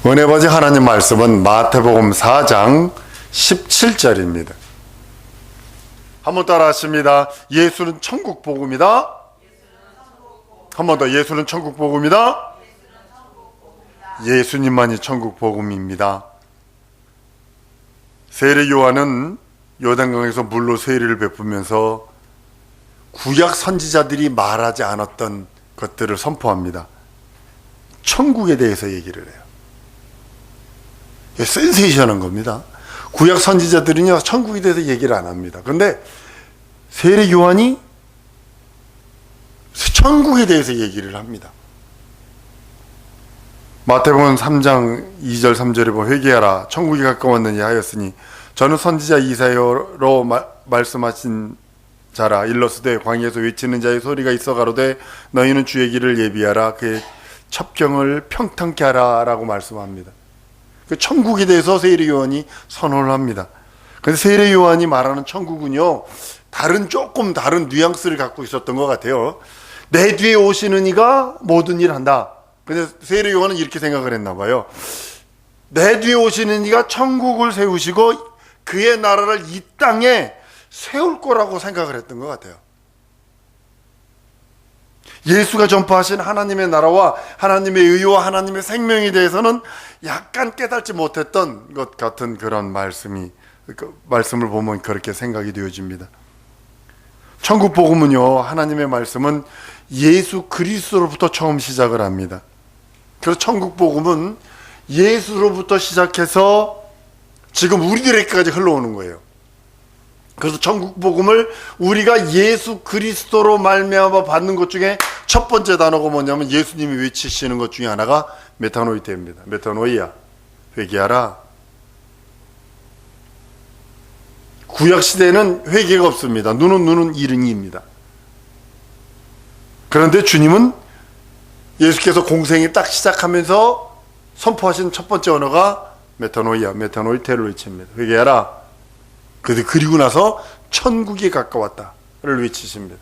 은혜버지 하나님 말씀은 마태복음 4장 17절입니다. 한번 따라 하십니다. 예수는 천국 복음이다. 한 번 더. 예수는 천국 복음이다. 예수님만이 천국 복음입니다. 세례 요한은 요단강에서 물로 세례를 베푸면서 구약 선지자들이 말하지 않았던 것들을 선포합니다. 천국에 대해서 얘기를 해요. 센세이션한 겁니다. 구약 선지자들은요, 천국에 대해서 얘기를 안 합니다. 그런데 세례 요한이 천국에 대해서 얘기를 합니다. 마태복음 3장 2절 3절에 보면 회개하라 천국이 가까웠느니 하였으니 저는 선지자 이사야로 말씀하신 자라. 일러스되 광야에서 외치는 자의 소리가 있어 가로되 너희는 주의 길을 예비하라 그의 첩경을 평탄케 하라 라고 말씀합니다. 그 천국에 대해서 세례 요한이 선언을 합니다. 그런데 세례 요한이 말하는 천국은요, 조금 다른 뉘앙스를 갖고 있었던 것 같아요. 내 뒤에 오시는 이가 모든 일을 한다. 근데 세례 요한은 이렇게 생각을 했나 봐요. 내 뒤에 오시는 이가 천국을 세우시고 그의 나라를 이 땅에 세울 거라고 생각을 했던 것 같아요. 예수가 전파하신 하나님의 나라와 하나님의 의와 하나님의 생명에 대해서는 약간 깨닫지 못했던 것 같은 그런 말씀을 보면 그렇게 생각이 되어집니다. 천국 복음은요, 하나님의 말씀은 예수 그리스도로부터 처음 시작을 합니다. 그래서 천국 복음은 예수로부터 시작해서 지금 우리들에게까지 흘러오는 거예요. 그래서 천국 복음을 우리가 예수 그리스도로 말미암아 받는 것 중에 첫 번째 단어가 뭐냐면 예수님이 외치시는 것 중에 하나가 메타노이테입니다. 메타노이아, 회개하라. 구약 시대에는 회개가 없습니다. 눈은 이른이입니다. 그런데 주님은 예수께서 공생이 딱 시작하면서 선포하신 첫 번째 언어가 메타노이아, 메타노이테를 외칩니다. 회개하라. 그리고 나서 천국이 가까웠다를 외치십니다.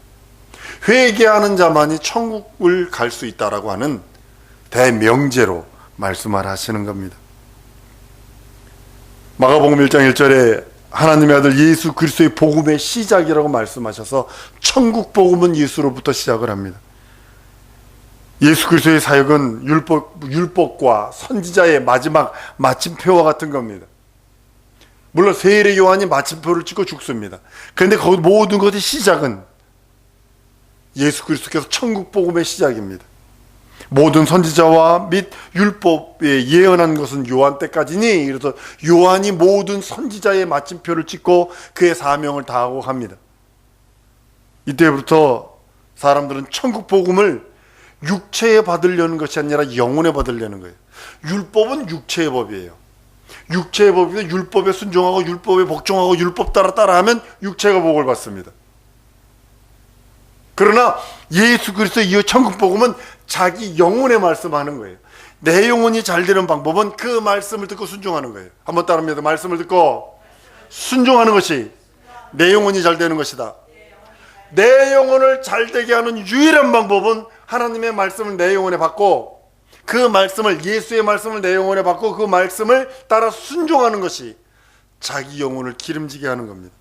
회개하는 자만이 천국을 갈 수 있다라고 하는 대명제로 말씀을 하시는 겁니다. 마가복음 1장 1절에 하나님의 아들 예수 그리스도의 복음의 시작이라고 말씀하셔서 천국 복음은 예수로부터 시작을 합니다. 예수 그리스도의 사역은 율법과 선지자의 마지막 마침표와 같은 겁니다. 물론 세례 요한이 마침표를 찍고 죽습니다. 그런데 거기 모든 것의 시작은 예수 그리스도께서 천국 복음의 시작입니다. 모든 선지자와 및 율법에 예언한 것은 요한 때까지니, 그래서 요한이 모든 선지자의 마침표를 찍고 그의 사명을 다하고 합니다. 이때부터 사람들은 천국 복음을 육체에 받으려는 것이 아니라 영혼에 받으려는 거예요. 율법은 육체의 법이에요. 육체의 법이면 율법에 순종하고 율법에 복종하고 율법 따라하면 육체가 복을 받습니다. 그러나 예수 그리스도 이 천국 복음은 자기 영혼에 말씀하는 거예요. 내 영혼이 잘 되는 방법은 그 말씀을 듣고 순종하는 거예요. 한번 따라합니다. 말씀을 듣고 순종하는 것이 내 영혼이 잘 되는 것이다. 내 영혼을 잘 되게 하는 유일한 방법은 하나님의 말씀을 내 영혼에 받고 그 말씀을, 예수의 말씀을 내 영혼에 받고 그 말씀을 따라 순종하는 것이 자기 영혼을 기름지게 하는 겁니다.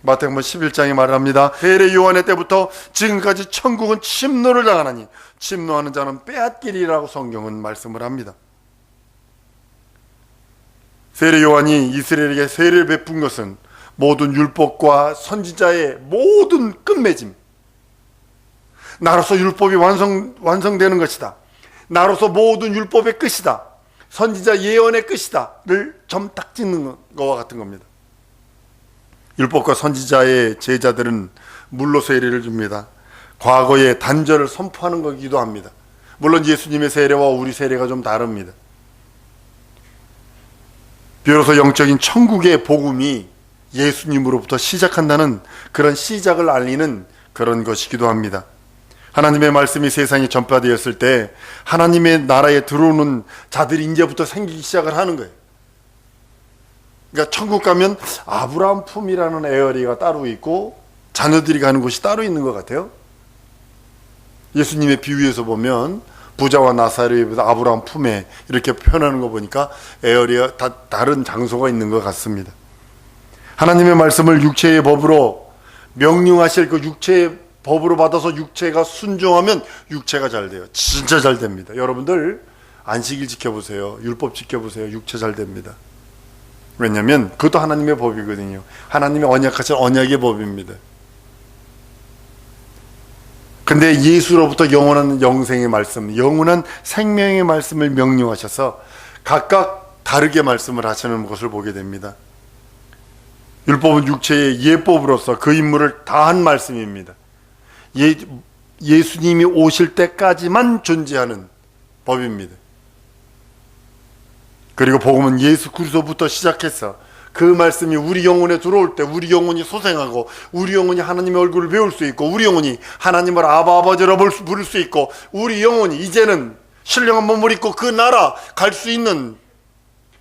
마태복음 11장에 말합니다. 세례 요한의 때부터 지금까지 천국은 침노를 당하나니 침노하는 자는 빼앗기리라고 성경은 말씀을 합니다. 세례 요한이 이스라엘에게 세례를 베푼 것은 모든 율법과 선지자의 모든 끝맺음, 나로서 율법이 완성되는 것이다, 나로서 모든 율법의 끝이다, 선지자 예언의 끝이다를 점 딱 찍는 것과 같은 겁니다. 율법과 선지자의 제자들은 물로 세례를 줍니다. 과거의 단절을 선포하는 거기도 합니다. 물론 예수님의 세례와 우리 세례가 좀 다릅니다. 비로소 영적인 천국의 복음이 예수님으로부터 시작한다는 그런 시작을 알리는 그런 것이기도 합니다. 하나님의 말씀이 세상에 전파되었을 때 하나님의 나라에 들어오는 자들이 이제부터 생기기 시작을 하는 거예요. 그러니까 천국 가면 아브라함 품이라는 에어리가 따로 있고 자녀들이 가는 곳이 따로 있는 것 같아요. 예수님의 비유에서 보면 부자와 나사로에서 아브라함 품에 이렇게 표현하는 거 보니까 에어리어 다른 장소가 있는 것 같습니다. 하나님의 말씀을 육체의 법으로 명령하실 그 육체의 법으로 받아서 육체가 순종하면 육체가 잘 돼요. 진짜 잘 됩니다. 여러분들 안식일 지켜보세요. 율법 지켜보세요. 육체 잘 됩니다. 왜냐하면 그것도 하나님의 법이거든요. 하나님의 언약하신 언약의 법입니다. 근데 예수로부터 영원한 영생의 말씀, 영원한 생명의 말씀을 명령하셔서 각각 다르게 말씀을 하시는 것을 보게 됩니다. 율법은 육체의 예법으로서 그 임무를 다한 말씀입니다. 예수님이 오실 때까지만 존재하는 법입니다. 그리고 복음은 예수 그리스도부터 시작해서 그 말씀이 우리 영혼에 들어올 때 우리 영혼이 소생하고 우리 영혼이 하나님의 얼굴을 배울 수 있고 우리 영혼이 하나님을 아버지라 부를 수 있고 우리 영혼이 이제는 신령한 몸을 입고 그 나라 갈 수 있는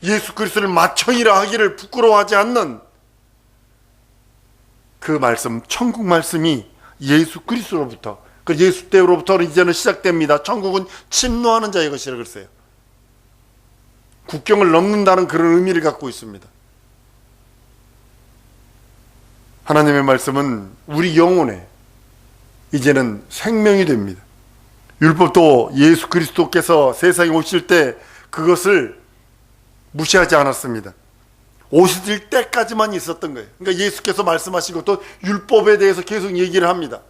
예수 그리스도를 맏형이라 하기를 부끄러워하지 않는 그 말씀, 천국 말씀이 예수 그리스도로부터 그 예수 때로부터 이제는 시작됩니다. 천국은 침노하는 자의 것이라 그랬어요. 국경을 넘는다는 그런 의미를 갖고 있습니다. 하나님의 말씀은 우리 영혼에 이제는 생명이 됩니다. 율법도 예수 그리스도께서 세상에 오실 때 그것을 무시하지 않았습니다. 오실 때까지만 있었던 거예요. 그러니까 예수께서 말씀하시고 또 율법에 대해서 계속 얘기를 합니다.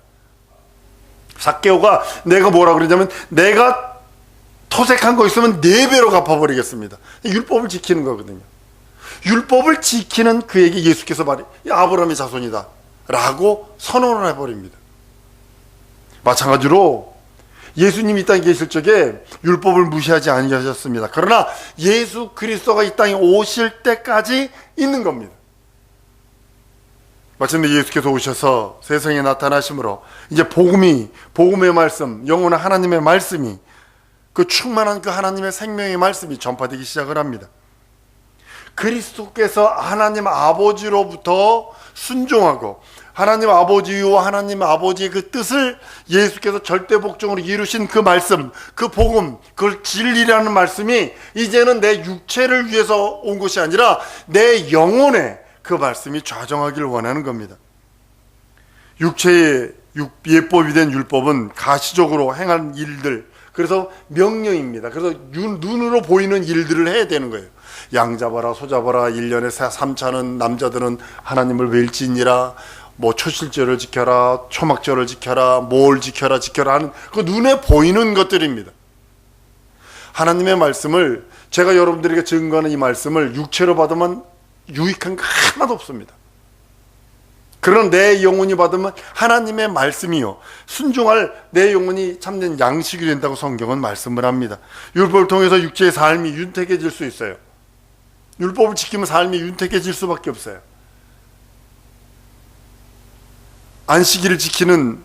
삭개오가 내가 뭐라 그러냐면 내가 토색한 거 있으면 4배로 갚아버리겠습니다. 율법을 지키는 거거든요. 율법을 지키는 그에게 예수께서 말해 아브라함의 자손이다 라고 선언을 해버립니다. 마찬가지로 예수님이 이 땅에 계실 적에 율법을 무시하지 아니하셨습니다. 그러나 예수 그리스도가 이 땅에 오실 때까지 있는 겁니다. 마침내 예수께서 오셔서 세상에 나타나심으로 이제 복음의 말씀, 영원한 하나님의 말씀이 그 충만한 그 하나님의 생명의 말씀이 전파되기 시작을 합니다. 그리스도께서 하나님 아버지로부터 순종하고 하나님 아버지와 하나님 아버지의 그 뜻을 예수께서 절대복종으로 이루신 그 말씀, 그 복음, 그걸 진리라는 말씀이 이제는 내 육체를 위해서 온 것이 아니라 내 영혼에 그 말씀이 좌정하기를 원하는 겁니다. 육체의 예법이 된 율법은 가시적으로 행한 일들, 그래서 명령입니다. 그래서 눈으로 보이는 일들을 해야 되는 거예요. 양 잡아라, 소 잡아라, 1년에 3차는 남자들은 하나님을 뵐지니라, 뭐 초실절을 지켜라, 초막절을 지켜라, 뭘 지켜라 하는 그 눈에 보이는 것들입니다. 하나님의 말씀을 제가 여러분들에게 증거하는 이 말씀을 육체로 받으면 유익한 거 하나도 없습니다. 그런 내 영혼이 받으면 하나님의 말씀이요 순종할 내 영혼이 참된 양식이 된다고 성경은 말씀을 합니다. 율법을 통해서 육체의 삶이 윤택해질 수 있어요. 율법을 지키면 삶이 윤택해질 수밖에 없어요. 안식일을 지키는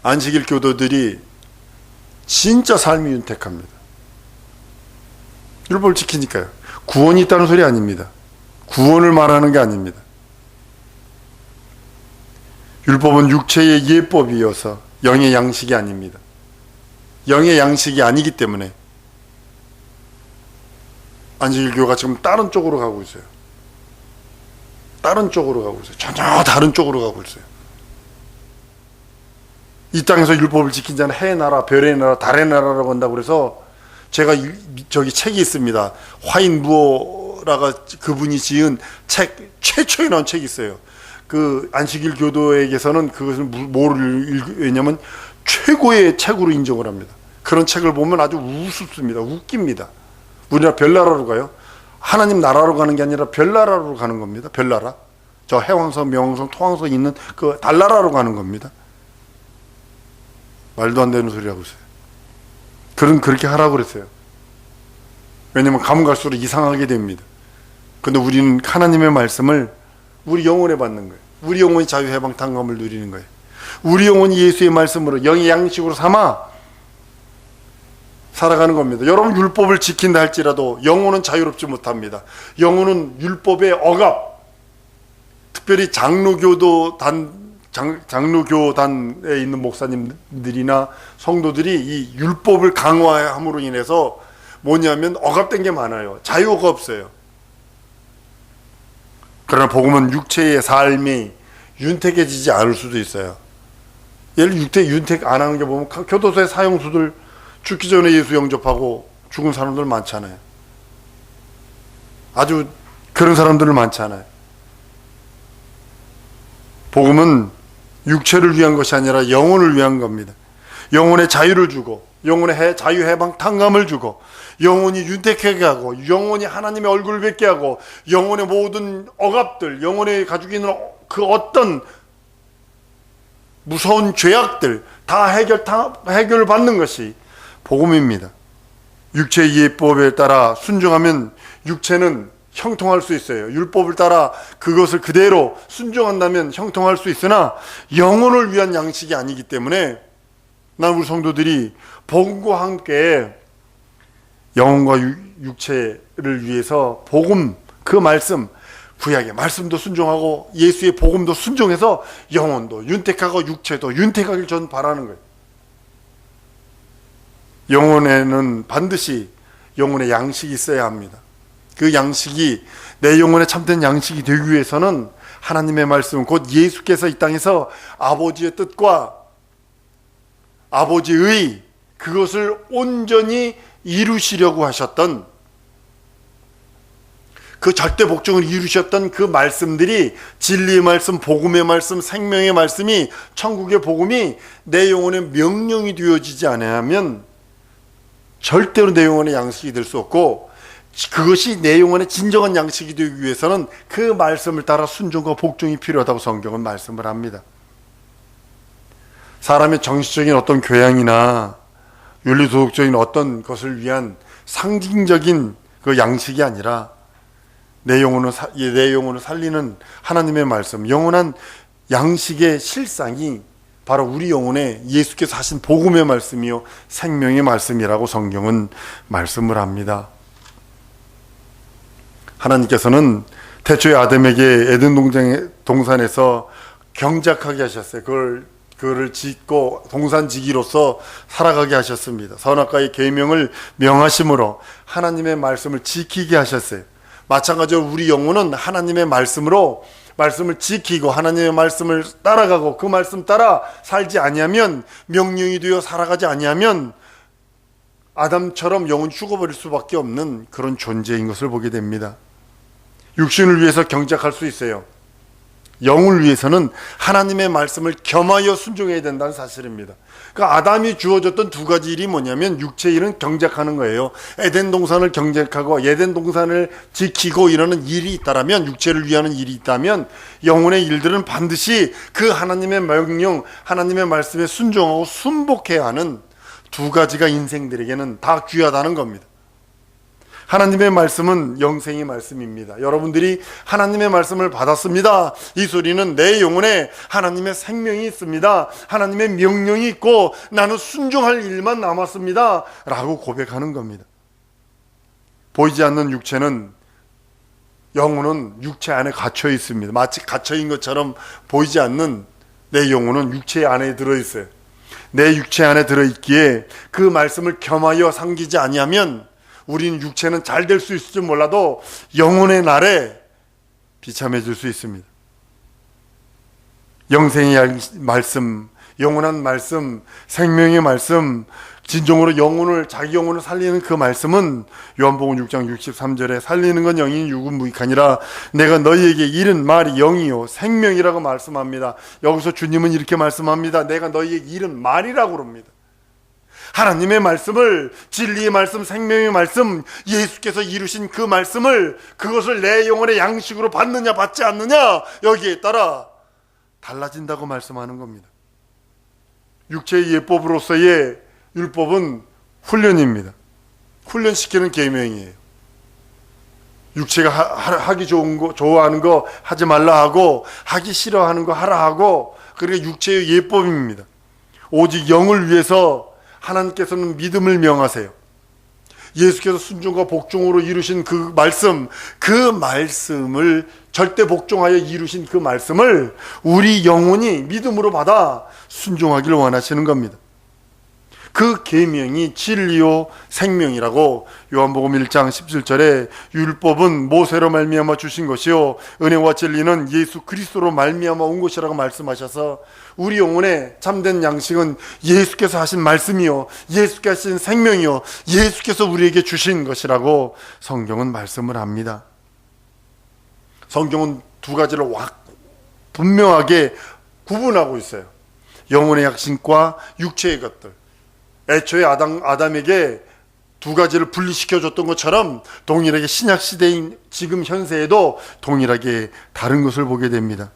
안식일 교도들이 진짜 삶이 윤택합니다. 율법을 지키니까요. 구원이 있다는 소리 아닙니다. 구원을 말하는 게 아닙니다. 율법은 육체의 예법이어서 영의 양식이 아닙니다. 영의 양식이 아니기 때문에 안식일교가 지금 다른 쪽으로 가고 있어요. 다른 쪽으로 가고 있어요. 전혀 다른 쪽으로 가고 있어요. 이 땅에서 율법을 지킨 자는 해의 나라, 별의 나라, 달의 나라라고 한다고 그래서 제가 저기 책이 있습니다. 화인부어라가 그분이 지은 책, 최초에 나온 책이 있어요. 그 안식일 교도에게서는 그것을 왜냐면 최고의 책으로 인정을 합니다. 그런 책을 보면 아주 우습습니다. 웃깁니다. 우리나라 별나라로 가요. 하나님 나라로 가는 게 아니라 별나라로 가는 겁니다. 별나라. 저 해왕성, 명왕성, 토왕성 있는 그 달나라로 가는 겁니다. 말도 안 되는 소리 하고 있어요. 그렇게 하라고 그랬어요. 왜냐면 가면 갈수록 이상하게 됩니다. 근데 우리는 하나님의 말씀을 우리 영혼에 받는 거예요. 우리 영혼이 자유해방탄감을 누리는 거예요. 우리 영혼이 예수의 말씀으로 영의 양식으로 삼아 살아가는 겁니다. 여러분 율법을 지킨다 할지라도 영혼은 자유롭지 못합니다. 영혼은 율법의 억압, 특별히 장로교단에 있는 목사님들이나 성도들이 이 율법을 강화함으로 인해서 뭐냐면 억압된 게 많아요. 자유가 없어요. 그러나 복음은 육체의 삶이 윤택해지지 않을 수도 있어요. 예를 윤택 안 하는 게 보면 교도소의 사형수들 죽기 전에 예수 영접하고 죽은 사람들 많잖아요. 아주 그런 사람들 많잖아요. 복음은 육체를 위한 것이 아니라 영혼을 위한 겁니다. 영혼의 자유를 주고, 영혼의 자유해방탄감을 주고, 영혼이 윤택하게 하고, 영혼이 하나님의 얼굴을 뵙게 하고, 영혼의 모든 억압들, 영혼에 가지고 있는 그 어떤 무서운 죄악들 다 해결받는 것이 복음입니다. 육체의 예법에 따라 순종하면 육체는 형통할 수 있어요. 율법을 따라 그것을 그대로 순종한다면 형통할 수 있으나 영혼을 위한 양식이 아니기 때문에 난 우리 성도들이 복음과 함께 영혼과 육체를 위해서 복음, 그 말씀, 구약의 말씀도 순종하고 예수의 복음도 순종해서 영혼도 윤택하고 육체도 윤택하길 저는 바라는 거예요. 영혼에는 반드시 영혼의 양식이 있어야 합니다. 그 양식이 내 영혼의 참된 양식이 되기 위해서는 하나님의 말씀, 곧 예수께서 이 땅에서 아버지의 뜻과 아버지의 그것을 온전히 이루시려고 하셨던 그 절대 복종을 이루셨던 그 말씀들이, 진리의 말씀, 복음의 말씀, 생명의 말씀이, 천국의 복음이 내 영혼의 명령이 되어지지 않으면 절대로 내 영혼의 양식이 될 수 없고, 그것이 내 영혼의 진정한 양식이 되기 위해서는 그 말씀을 따라 순종과 복종이 필요하다고 성경은 말씀을 합니다. 사람의 정신적인 어떤 교양이나 윤리도덕적인 어떤 것을 위한 상징적인 그 양식이 아니라 내 영혼을 살리는 하나님의 말씀, 영원한 양식의 실상이 바로 우리 영혼에 예수께서 하신 복음의 말씀이요 생명의 말씀이라고 성경은 말씀을 합니다. 하나님께서는 태초에 아담에게 에덴 동산에서 경작하게 하셨어요. 그거를 짓고 동산지기로서 살아가게 하셨습니다. 선악과의 계명을 명하심으로 하나님의 말씀을 지키게 하셨어요. 마찬가지로 우리 영혼은 하나님의 말씀을 지키고 하나님의 말씀을 따라가고 그 말씀 따라 살지 아니하면, 명령이 되어 살아가지 아니하면 아담처럼 영혼이 죽어버릴 수밖에 없는 그런 존재인 것을 보게 됩니다. 육신을 위해서 경작할 수 있어요. 영을 위해서는 하나님의 말씀을 겸하여 순종해야 된다는 사실입니다. 그러니까 아담이 주어졌던 두 가지 일이 뭐냐면 육체의 일은 경작하는 거예요. 에덴 동산을 경작하고 에덴 동산을 지키고 이러는 일이 있다면, 육체를 위하는 일이 있다면, 영혼의 일들은 반드시 그 하나님의 명령, 하나님의 말씀에 순종하고 순복해야 하는 두 가지가 인생들에게는 다 귀하다는 겁니다. 하나님의 말씀은 영생의 말씀입니다. 여러분들이 하나님의 말씀을 받았습니다. 이 소리는 내 영혼에 하나님의 생명이 있습니다. 하나님의 명령이 있고 나는 순종할 일만 남았습니다. 라고 고백하는 겁니다. 보이지 않는 육체는, 영혼은 육체 안에 갇혀 있습니다. 마치 갇혀 있는 것처럼 보이지 않는 내 영혼은 육체 안에 들어있어요. 내 육체 안에 들어있기에 그 말씀을 겸하여 삼기지 아니하면 우리는 육체는 잘 될 수 있을지 몰라도 영혼의 날에 비참해질 수 있습니다. 영생의 말씀, 영원한 말씀, 생명의 말씀, 진정으로 자기 영혼을 살리는 그 말씀은 요한복음 6장 63절에 살리는 건 영이니 육은 무익하니라. 내가 너희에게 이른 말이 영이요 생명이라고 말씀합니다. 여기서 주님은 이렇게 말씀합니다. 내가 너희에게 이른 말이라고 그럽니다. 하나님의 말씀을, 진리의 말씀, 생명의 말씀, 예수께서 이루신 그 말씀을, 그것을 내 영혼의 양식으로 받느냐 받지 않느냐, 여기에 따라 달라진다고 말씀하는 겁니다. 육체의 예법으로서의 율법은 훈련입니다. 훈련시키는 계명이에요. 육체가 하기 좋아하는 거 하지 말라 하고, 하기 싫어하는 거 하라 하고, 그게 육체의 예법입니다. 오직 영을 위해서 하나님께서는 믿음을 명하세요. 예수께서 순종과 복종으로 이루신 그 말씀을 절대 복종하여 이루신 그 말씀을 우리 영혼이 믿음으로 받아 순종하기를 원하시는 겁니다. 그 계명이 진리요 생명이라고 요한복음 1장 17절에 율법은 모세로 말미암아 주신 것이요 은혜와 진리는 예수 그리스도로 말미암아 온 것이라고 말씀하셔서 우리 영혼의 참된 양식은 예수께서 하신 말씀이요 예수께서 하신 생명이요 예수께서 우리에게 주신 것이라고 성경은 말씀을 합니다. 성경은 두 가지를 분명하게 구분하고 있어요. 영혼의 양식과 육체의 것들. 애초에 아담에게 두 가지를 분리시켜줬던 것처럼 동일하게 신약시대인 지금 현세에도 동일하게 다른 것을 보게 됩니다.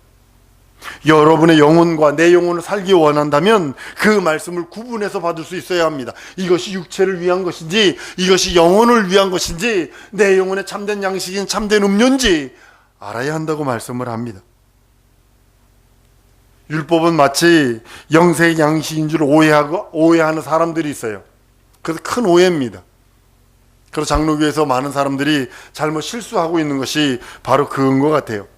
여러분의 영혼과 내 영혼을 살기 원한다면 그 말씀을 구분해서 받을 수 있어야 합니다. 이것이 육체를 위한 것인지 이것이 영혼을 위한 것인지 내 영혼의 참된 양식인 참된 음료인지 알아야 한다고 말씀을 합니다. 율법은 마치 영생의 양식인 줄 오해하는 사람들이 있어요. 그래서 큰 오해입니다. 그래서 장로교에서 많은 사람들이 잘못 실수하고 있는 것이 바로 그건 것 같아요.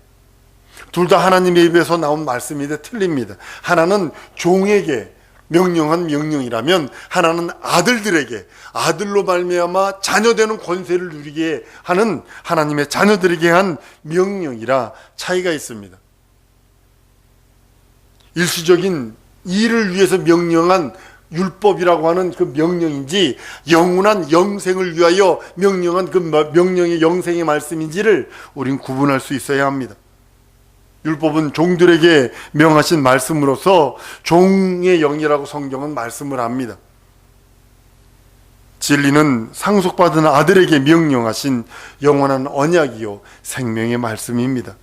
둘 다 하나님의 입에서 나온 말씀인데 틀립니다. 하나는 종에게 명령한 명령이라면 하나는 아들들에게 아들로 말미암아 자녀되는 권세를 누리게 하는 하나님의 자녀들에게 한 명령이라 차이가 있습니다. 일시적인 일을 위해서 명령한 율법이라고 하는 그 명령인지 영원한 영생을 위하여 명령한 그 명령의 영생의 말씀인지를 우린 구분할 수 있어야 합니다. 율법은 종들에게 명하신 말씀으로서 종의 영이라고 성경은 말씀을 합니다. 진리는 상속받은 아들에게 명령하신 영원한 언약이요 생명의 말씀입니다.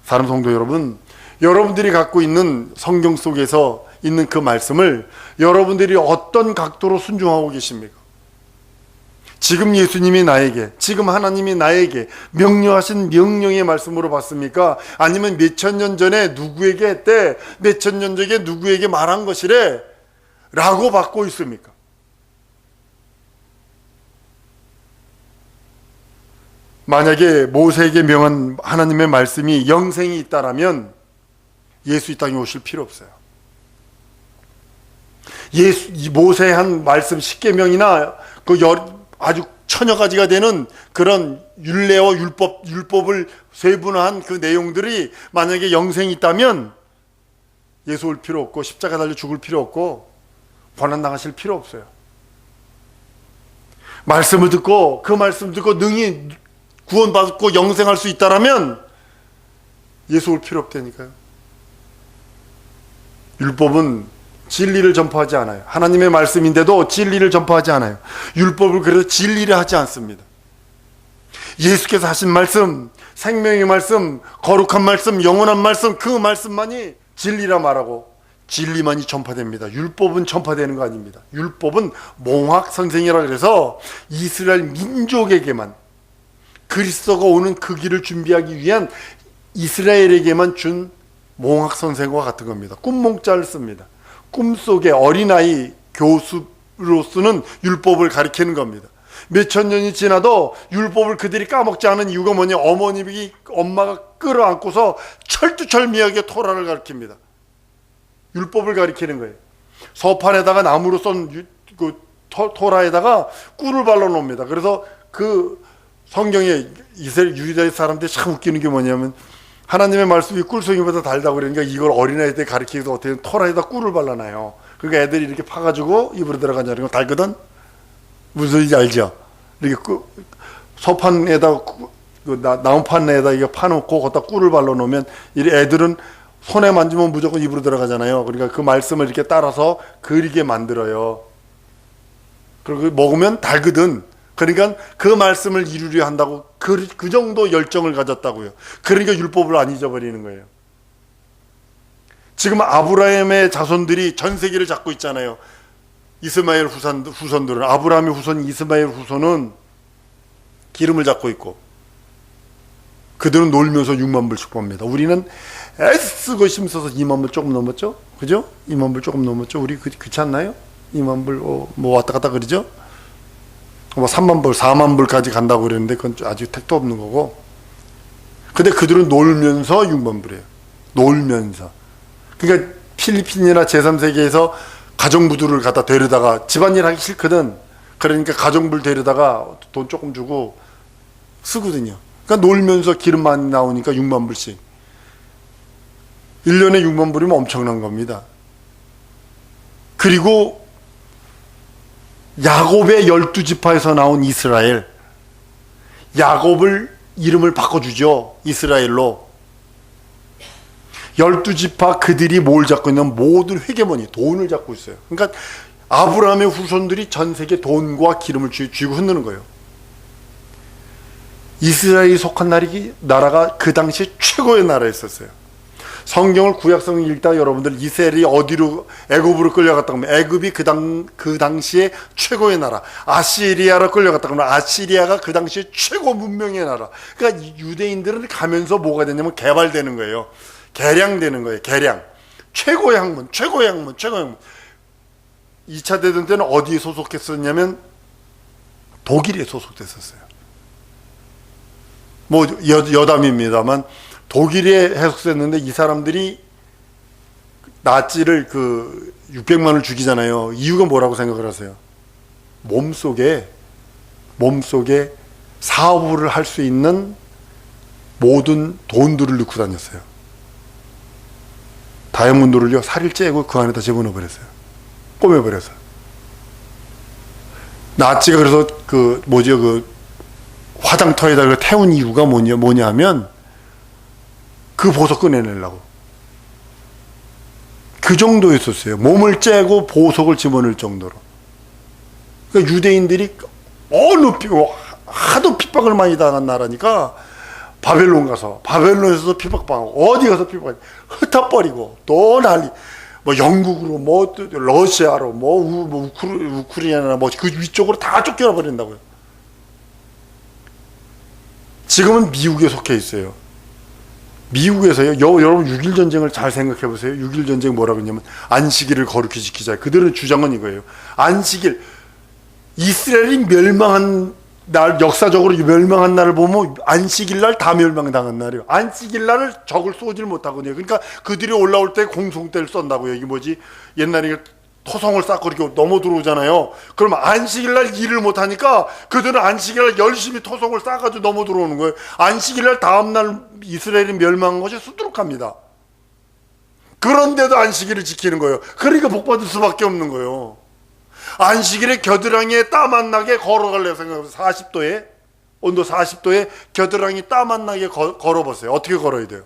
사랑하는 성도 여러분, 여러분들이 갖고 있는 성경 속에서 있는 그 말씀을 여러분들이 어떤 각도로 순종하고 계십니까? 지금 예수님이 나에게, 지금 하나님이 나에게 명령하신 명령의 말씀으로 받습니까? 아니면 몇천 년 전에 누구에게 했대? 몇천 년 전에 누구에게 말한 것이래? 라고 받고 있습니까? 만약에 모세에게 명한 하나님의 말씀이 영생이 있다라면 예수 이 땅에 오실 필요 없어요. 모세의 한 말씀 10계명이나 아주 천여 가지가 되는 그런 율례와 율법을 세분화한 그 내용들이 만약에 영생이 있다면 예수 올 필요 없고 십자가 달려 죽을 필요 없고 고난 당하실 필요 없어요. 말씀을 듣고 그 말씀 듣고 능히 구원받고 영생할 수 있다라면 예수 올 필요 없다니까요. 율법은 진리를 전파하지 않아요. 하나님의 말씀인데도 진리를 전파하지 않아요. 율법을 그래서 진리를 하지 않습니다. 예수께서 하신 말씀, 생명의 말씀, 거룩한 말씀, 영원한 말씀, 그 말씀만이 진리라 말하고 진리만이 전파됩니다. 율법은 전파되는 거 아닙니다. 율법은 몽학 선생이라 그래서 이스라엘 민족에게만 그리스도가 오는 그 길을 준비하기 위한 이스라엘에게만 준 몽학 선생과 같은 겁니다. 꿈몽자를 씁니다. 꿈속에 어린아이 교수로 쓰는 율법을 가리키는 겁니다. 몇천 년이 지나도 율법을 그들이 까먹지 않은 이유가 뭐냐? 엄마가 끌어안고서 철두철미하게 토라를 가리킵니다. 율법을 가리키는 거예요. 서판에다가 나무로 쏜 토라에다가 꿀을 발라놓습니다. 그래서 그 성경에 유다의 사람들이 참 웃기는 게 뭐냐면 하나님의 말씀이 꿀송이보다 달다고 그러니까 이걸 어린아이들 가르치기 위해서 어떻게 토라에다 꿀을 발라놔요. 그러니까 애들이 이렇게 파가지고 입으로 들어가냐는 거 달거든? 무슨 소리인지 알죠? 이렇게 소판에다 나무판에다 이거 파놓고 거기다 꿀을 발라놓으면 이 애들은 손에 만지면 무조건 입으로 들어가잖아요. 그러니까 그 말씀을 이렇게 따라서 그리게 만들어요. 그리고 먹으면 달거든. 그러니까 그 말씀을 이루려 한다고 그 정도 열정을 가졌다고요. 그러니까 율법을 안 잊어버리는 거예요. 지금 아브라함의 자손들이 전 세계를 잡고 있잖아요. 이스마엘 후손들은, 아브라함의 후손 이스마엘 후손은 기름을 잡고 있고 그들은 놀면서 6만 불씩 봅니다. 우리는 애쓰고 힘써서 2만 불 조금 넘었죠? 그죠? 2만 불 조금 넘었죠? 우리 그렇지 않나요? 2만 불 뭐 왔다 갔다 그러죠? 뭐 3만 불, 4만 불까지 간다고 그랬는데 그건 아직 택도 없는 거고. 근데 그들은 놀면서 육만불이에요. 놀면서. 그러니까 필리핀이나 제3세계에서 가정부들을 갖다 데려다가 집안일 하기 싫거든. 그러니까 가정부를 데려다가 돈 조금 주고 쓰거든요. 그러니까 놀면서 기름 많이 나오니까 6만 불씩. 1년에 6만 불이면 엄청난 겁니다. 그리고 야곱의 12지파에서 나온 이스라엘. 야곱을 이름을 바꿔주죠. 이스라엘로. 12지파 그들이 뭘 잡고 있는 모든 회계머니, 돈을 잡고 있어요. 그러니까 아브라함의 후손들이 전 세계 돈과 기름을 쥐고 흔드는 거예요. 이스라엘이 속한 나라가 그 당시 최고의 나라였었어요. 성경을 구약성을 읽다 여러분들 이스라엘이 어디로 애굽으로 끌려갔다 그러면 애굽이 그 당시에 최고의 나라, 아시리아로 끌려갔다 그러면 아시리아가 그 당시에 최고 문명의 나라. 그러니까 유대인들은 가면서 뭐가 되냐면 개발되는 거예요. 개량되는 거예요. 개량. 최고의 학문, 최고의 학문, 최고의 학문. 2차 대전 때는 어디에 소속했었냐면 독일에 소속됐었어요. 뭐 여담입니다만 독일에 해속됐는데 이 사람들이 나치를 600만을 죽이잖아요. 이유가 뭐라고 생각을 하세요? 몸속에 사업을 할 수 있는 모든 돈들을 넣고 다녔어요. 다이아몬드를요, 살을 째고 그 안에다 집어넣어 버렸어요. 꼬매버렸어요. 나치가 그래서 화장터에다 태운 이유가 뭐냐면 그 보석 꺼내내려고. 그 정도였었어요. 몸을 째고 보석을 집어넣을 정도로. 그러니까 유대인들이 하도 핍박을 많이 당한 나라니까 바벨론에서도 핍박당하고 어디 가서 핍박, 흩어버리고 또 난리. 뭐 영국으로, 뭐 러시아로, 뭐 우크라이나나 뭐 그 위쪽으로 다 쫓겨나 버린다고요. 지금은 미국에 속해 있어요. 미국에서요, 여러분 6.1 전쟁을 잘 생각해 보세요. 6.1 전쟁 뭐라고 했냐면 안식일을 거룩히 지키자. 그들의 주장은 이거예요. 안식일, 이스라엘이 멸망한 날, 역사적으로 멸망한 날을 보면 안식일 날 다 멸망당한 날이에요. 안식일 날을 적을 쏘질 못하거든요. 그러니까 그들이 올라올 때 공송대를 쏜다고요. 이게 뭐지? 옛날에 토성을 쌓고 이렇게 넘어 들어오잖아요. 그러면 안식일 날 일을 못하니까 그들은 안식일 날 열심히 토성을 쌓아가지고 넘어 들어오는 거예요. 안식일 날 다음날 이스라엘이 멸망한 것이 수두룩합니다. 그런데도 안식일을 지키는 거예요. 그러니까 복받을 수밖에 없는 거예요. 안식일에 겨드랑이에 땀 안 나게 걸어갈래요. 생각해보세요. 40도에, 온도 40도에 겨드랑이 땀 안 나게 걸어보세요. 어떻게 걸어야 돼요?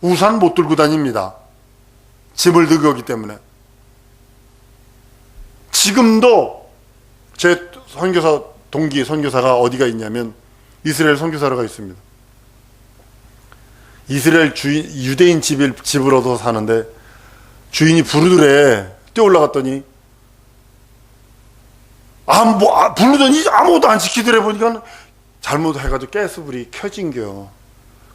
우산 못 들고 다닙니다. 짐을 들고 오기 때문에. 지금도 제 선교사, 동기 선교사가 어디가 있냐면 이스라엘 선교사가 있습니다. 이스라엘 유대인 집을 얻어서 사는데 주인이 부르더래. 뛰어올라갔더니 부르더니 아무것도 안 시키더래. 보니까 잘못해가지고 가스불이 켜진겨.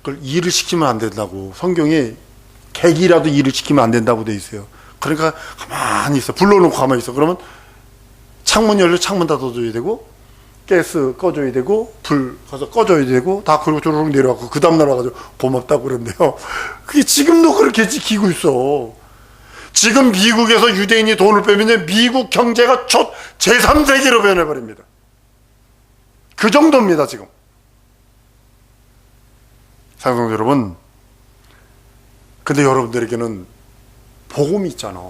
그걸 일을 시키면 안 된다고. 성경에 객이라도 일을 시키면 안 된다고 돼 있어요. 그러니까 가만히 있어. 불러놓고 가만히 있어. 그러면 창문 열려 창문 닫아줘야 되고, 가스 꺼줘야 되고, 불 가서 꺼줘야 되고, 다 그리고 조르륵 내려가고 그 다음날 와가지고 고맙다고 그런데요. 그게 지금도 그렇게 지키고 있어. 지금 미국에서 유대인이 돈을 빼면 미국 경제가 제3세계로 변해버립니다. 그 정도입니다, 지금. 사랑하는 여러분, 근데 여러분들에게는 복음이 있잖아.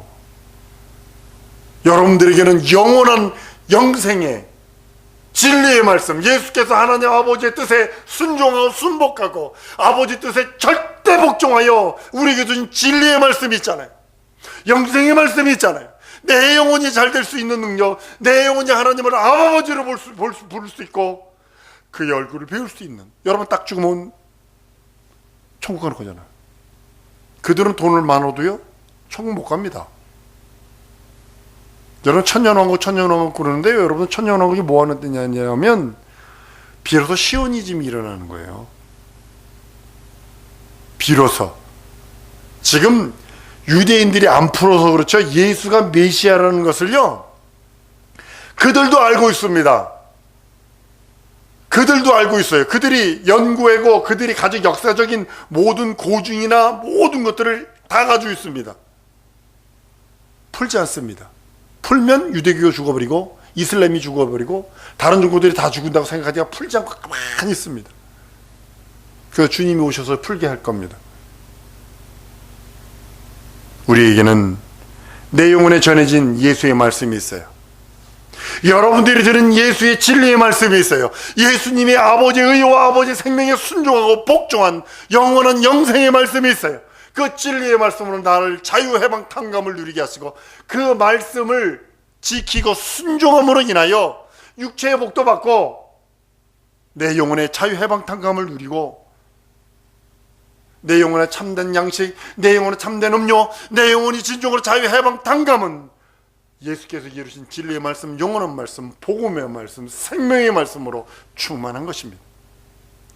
여러분들에게는 영원한 영생의 진리의 말씀, 예수께서 하나님 아버지의 뜻에 순종하고 순복하고 아버지 뜻에 절대 복종하여 우리에게 주신 진리의 말씀이 있잖아요. 영생의 말씀이 있잖아요. 내 영혼이 잘 될 수 있는 능력, 내 영혼이 하나님을 아버지로 부를 수 있고 그의 얼굴을 배울 수 있는. 여러분 딱 죽으면 천국 가는 거잖아요. 그들은 돈을 많아도요 천국 못 갑니다. 여러분 천년왕국 그러는데 여러분 천년왕국이 뭐 하는 데냐면 비로소 시오니즘이 일어나는 거예요. 비로소. 지금 유대인들이 안 풀어서 그렇죠. 예수가 메시아라는 것을요 그들도 알고 있습니다. 그들도 알고 있어요. 그들이 연구하고 그들이 가진 역사적인 모든 고증이나 모든 것들을 다 가지고 있습니다. 풀지 않습니다. 풀면 유대교가 죽어버리고 이슬람이 죽어버리고 다른 종교들이 다 죽는다고 생각하니까 풀지 않고 가만히 있습니다. 그래서 주님이 오셔서 풀게 할 겁니다. 우리에게는 내 영혼에 전해진 예수의 말씀이 있어요. 여러분들이 들은 예수의 진리의 말씀이 있어요. 예수님의 아버지의 의와 아버지의 생명에 순종하고 복종한 영원한 영생의 말씀이 있어요. 그 진리의 말씀으로 나를 자유해방 탕감을 누리게 하시고 그 말씀을 지키고 순종함으로 인하여 육체의 복도 받고 내 영혼의 자유해방 탕감을 누리고 내 영혼의 참된 양식, 내 영혼의 참된 음료, 내 영혼이 진정으로 자유해방 탕감은 예수께서 이루신 진리의 말씀, 영원한 말씀, 복음의 말씀, 생명의 말씀으로 충만한 것입니다.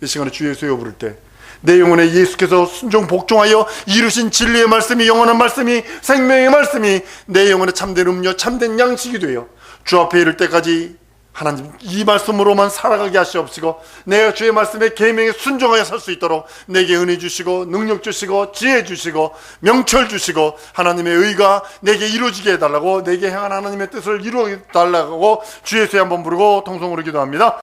이 시간에 주 예수여 부를 때 내 영혼에 예수께서 순종 복종하여 이루신 진리의 말씀이, 영원한 말씀이, 생명의 말씀이 내 영혼의 참된 음료, 참된 양식이 되어 주 앞에 이를 때까지 하나님 이 말씀으로만 살아가게 하시옵시고 내가 주의 말씀에 계명에 순종하여 살 수 있도록 내게 은혜 주시고 능력 주시고 지혜 주시고 명철 주시고 하나님의 의가 내게 이루어지게 해달라고, 내게 향한 하나님의 뜻을 이루어 달라고 주 예수의 한번 부르고 통성으로 기도합니다.